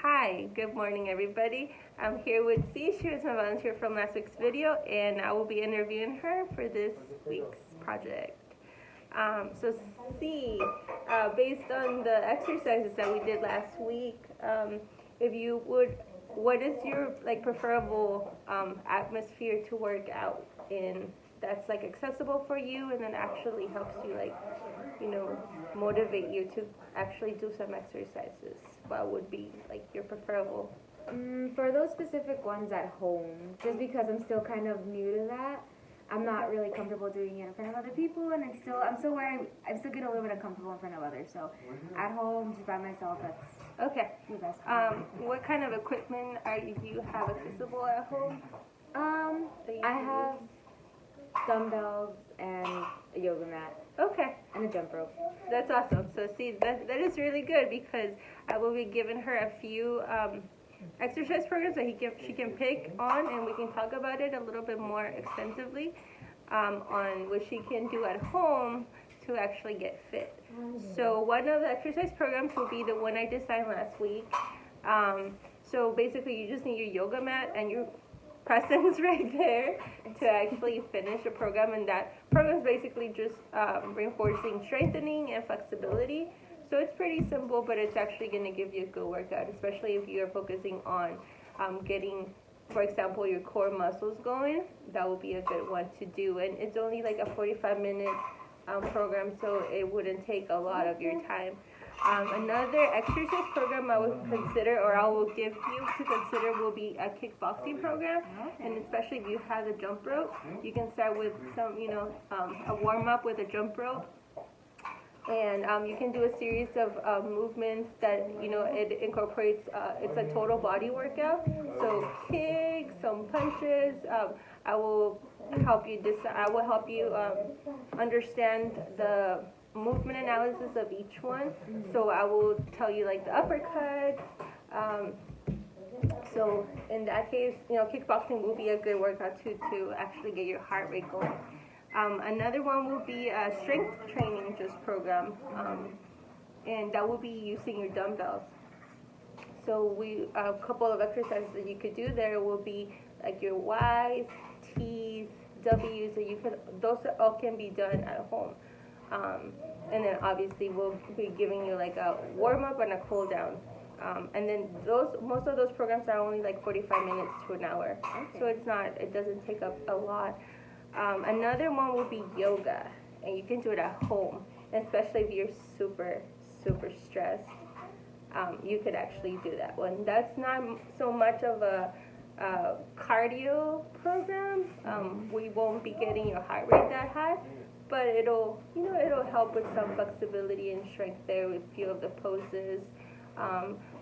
Hi, good morning everybody. I'm here with C. She was my volunteer from last week's video and I will be interviewing her for this week's project. So C, based on the exercises that we did last week, if you would, what is your preferable atmosphere to work out in that's accessible for you and then actually helps you motivate you to actually do some exercises? What would be your preferable? For those specific ones at home, just because I'm still kind of new to that, I'm not really comfortable doing it in front of other people, and I'm still where I still get a little bit uncomfortable in front of others. So at home, just by myself, that's Okay. the best. What kind of equipment do you have accessible at home? I have dumbbells and a yoga mat Okay. and a jump rope. That's awesome. So see, that is really good because I will be giving her a few exercise programs that she can pick on, and we can talk about it a little bit more extensively on what she can do at home to actually get fit. So one of the exercise programs will be the one I designed last week. So basically, you just need your yoga mat and your presence right there to actually finish the program, and that program is basically just reinforcing strengthening and flexibility. So it's pretty simple, but it's actually going to give you a good workout, especially if you're focusing on getting, for example, your core muscles going. That will be a good one to do, and it's only like a 45-minute program, so it wouldn't take a lot of your time. Another exercise program I would consider, or I will give you to consider, will be a kickboxing program. And especially if you have a jump rope, you can start with some, a warm up with a jump rope. And you can do a series of movements that, it incorporates, it's a total body workout. So kicks, some punches. I will help you understand the movement analysis of each one. So I will tell you the uppercuts. So in that case, kickboxing will be a good workout too to actually get your heart rate going. Another one will be a strength training just program, and that will be using your dumbbells. So a couple of exercises that you could do there will be your Y's, T's, W's. So those all can be done at home. And then obviously we'll be giving you a warm up and a cool down. And then most of those programs are only 45 minutes to an hour. Okay. So it doesn't take up a lot. Another one will be yoga, and you can do it at home, especially if you're super, super stressed. You could actually do that one. That's not so much of a cardio program. We won't be getting your heart rate that high, but it'll help with some flexibility and strength there with a few of the poses.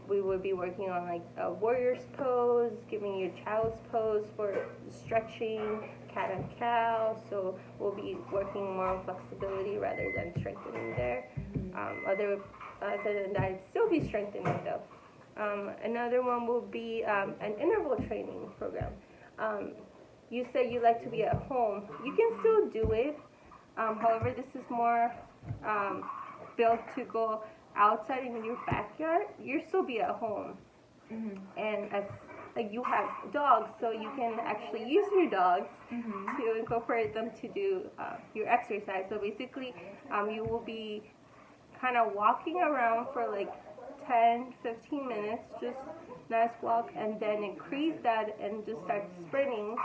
We will be working on a warrior's pose, giving you child's pose for stretching, cat and cow. So we'll be working more on flexibility rather than strengthening there. Other than that, it'd still be strengthening though. Another one will be an interval training program. You said you like to be at home. You can still do it. However, this is more built to go outside in your backyard. You'll still be at home. And as you have dogs, so you can actually use your dogs to incorporate them to do your exercise. So basically, you will be kind of walking around for 10-15 minutes, just nice walk, and then increase that and just start sprinting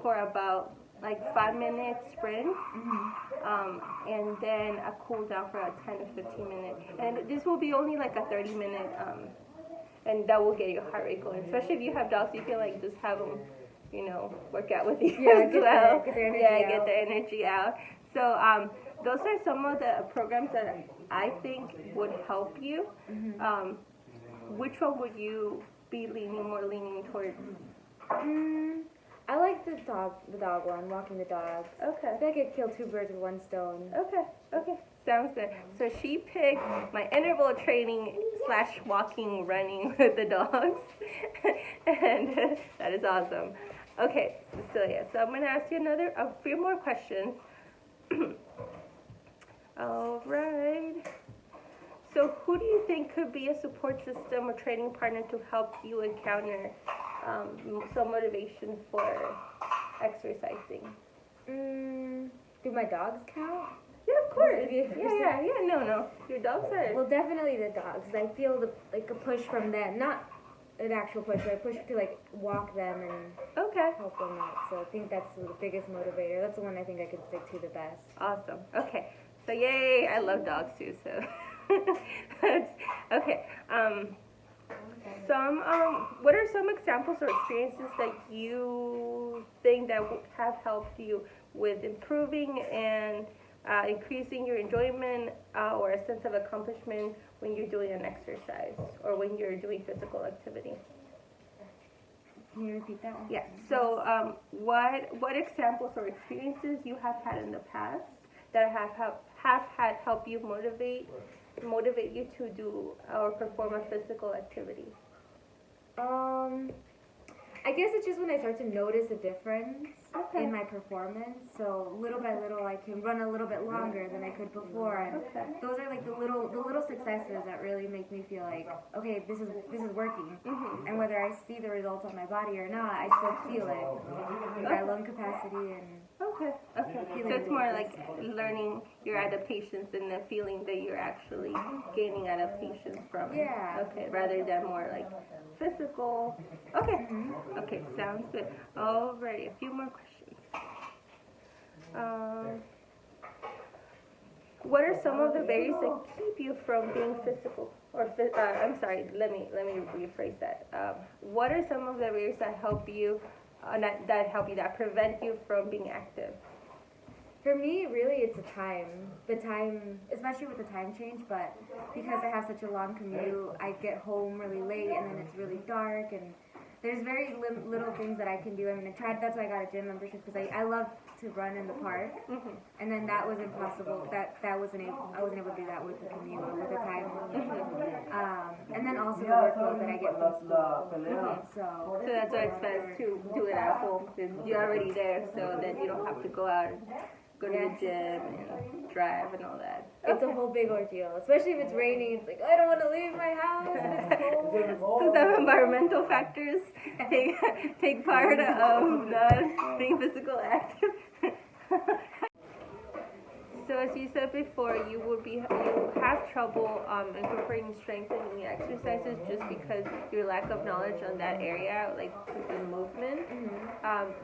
for about 5-minute sprint, and then a cool down for a 10 to 15 minutes. And this will be only a 30-minute, and that will get your heart rate going. Especially if you have dogs, you can just have them, work out with you as well. Get their energy get out. their energy out. So those are some of the programs that I think would help you. Which one would you be leaning towards? I like the dog one, walking the dogs. Okay. I feel like I'd kill two birds with one stone. Okay, sounds good. So she picked my interval training / walking, running with the dogs, and that is awesome. Okay, Cecilia, so I'm going to ask you a few more questions. All right. So who do you think could be a support system or training partner to help you encounter some motivation for exercising? Do my dogs count? Yeah, of course. Yeah, Yeah. No. Your dogs are. Well, definitely the dogs. 'Cause I feel like a push from them, not an actual push, but a push to like walk them and Okay. help them out. So I think that's the biggest motivator. That's the one I think I can stick to the best. Awesome. Okay. So yay, I love dogs too. So okay. What are some examples or experiences that you think that have helped you with improving and increasing your enjoyment or a sense of accomplishment when you're doing an exercise or when you're doing physical activity? Can you repeat that one? Yeah. So, what examples or experiences you have had in the past that have had help you motivate you to do or perform a physical activity? I guess it's just when I start to notice a difference Okay. in my performance. So little by little, I can run a little bit longer than I could before, and Okay. those are like the little successes that really make me feel like, okay, this is working. Mhm. And whether I see the results on my body or not, I still feel it. Like my lung capacity and Okay. So it's more like learning your adaptations and the feeling that you're actually gaining adaptations from it. Yeah. Okay. Rather than more like physical. Okay. Okay. Sounds good. Alrighty. A few more questions. What are some of the barriers that keep you from being physical? I'm sorry. Let me rephrase that. What are some of the barriers that help you? That prevent you from being active? for me, really, it's the time, especially with the time change. But because I have such a long commute, I get home really late, and then it's really dark, and there's very little things that I can do. I mean, that's why I got a gym membership because I love to run in the park, and then that was impossible. I wasn't able to do that with the commute or with the time. And then also the workload that I get from school. So that's why it's best to do it at home because you're already there, so then you don't have to go out and go to the gym and drive and all that. It's a whole big ordeal, especially if it's raining. It's like, I don't want to leave my house and it's cold. So some environmental factors take part of not being physical active. So as you said before, you have trouble incorporating strengthening exercises just because your lack of knowledge on that area, like the movement.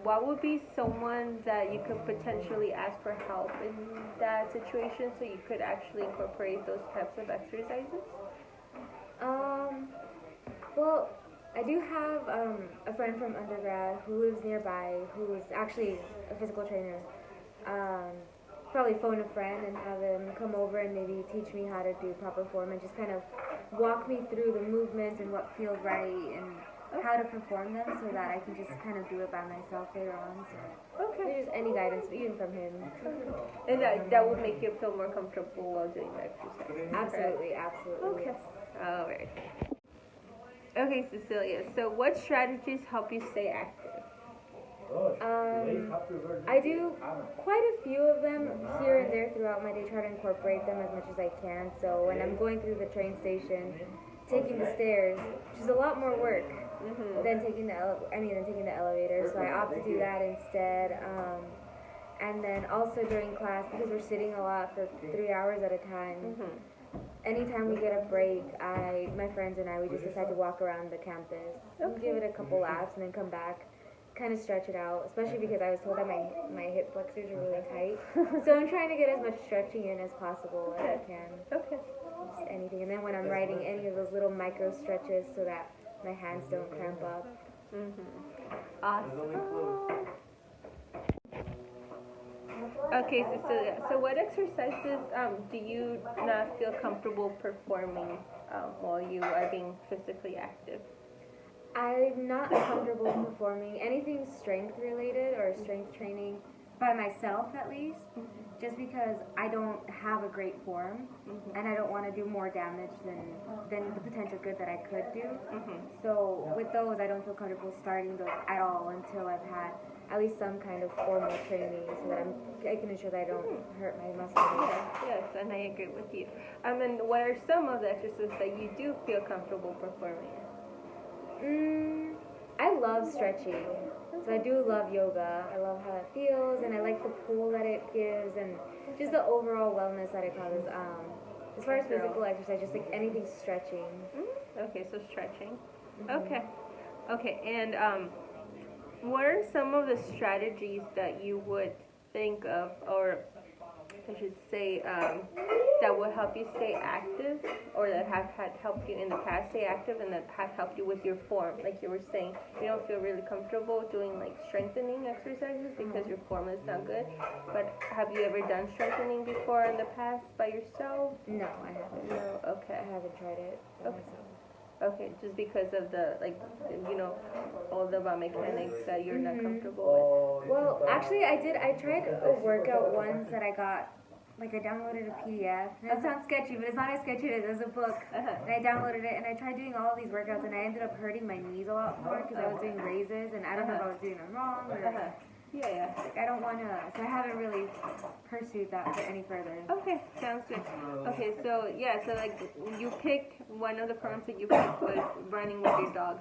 What would be someone that you could potentially ask for help in that situation so you could actually incorporate those types of exercises? Well, I do have a friend from undergrad who lives nearby who is actually a physical trainer. Probably phone a friend and have him come over and maybe teach me how to do proper form and just kind of walk me through the movements and what feels right and how to perform them so that I can just kind of do it by myself later on. So there's any guidance, even from him. And that would make you feel more comfortable while doing the exercise. Absolutely, absolutely. Okay. All right. Okay, Cecilia. So what strategies help you stay active? I do quite a few of them here and there throughout my day, try to incorporate them as much as I can. So when I'm going through the train station, taking the stairs, which is a lot more work than taking the elevator. So I opt to do that instead. And then also during class, because we're sitting a lot for 3 hours at a time, anytime we get a break, my friends and I, we just decide to walk around the campus, give it a couple laps, and then come back. Kind of stretch it out, especially because I was told that my hip flexors are really tight. So I'm trying to get as much stretching in as possible as I can. Okay. Just anything. And then when I'm writing, any of those little micro stretches so that my hands don't cramp up. Awesome. Okay, Cecilia. So what exercises do you not feel comfortable performing while you are being physically active? I'm not comfortable performing anything strength related or strength training by myself at least, just because I don't have a great form, and I don't want to do more damage than the potential good that I could do. So with those, I don't feel comfortable starting those at all until I've had at least some kind of formal training, so that I can ensure that I don't hurt my muscles. Yes, and I agree with you. And what are some of the exercises that you do feel comfortable performing? I love stretching. So I do love yoga. I love how it feels, and I like the pull that it gives, and just the overall wellness that it causes. As far as physical exercise, just like anything stretching. Okay, so stretching. Okay. Okay, and what are some of the strategies that you would think of, or I should say, that will help you stay active, or that have had helped you in the past stay active, and that have helped you with your form? Like you were saying, you don't feel really comfortable doing like strengthening exercises because your form is not good. But have you ever done strengthening before in the past by yourself? No, I haven't. No. Okay. I haven't tried it. Okay. Okay, just because of the, like, all the biomechanics that you're not comfortable Well, actually, I tried a workout once that I got, like, I downloaded a PDF. And it sounds sketchy, but it's not as sketchy as it is. It was a book. And I downloaded it, and I tried doing all of these workouts, and I ended up hurting my knees a lot more because I was doing raises, and I don't know if I was doing them wrong, or, Yeah. like, I don't want to, so I haven't really pursued that any further. Okay, sounds good. Okay, so like you picked one of the programs that you picked was running with your dog.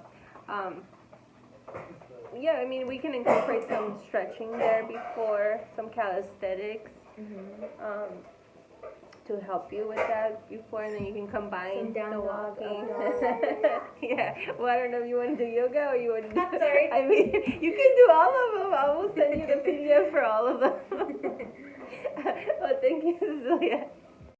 Yeah, I mean we can incorporate some stretching there before, some calisthenics, to help you with that before, and then you can combine Some down the dog, walking. up dog. Yeah. Well, I don't know if you want to do yoga or you want to do. Sorry. I mean, you can do all of them. I will send you the PDF for all of them. Well, thank you, Cecilia.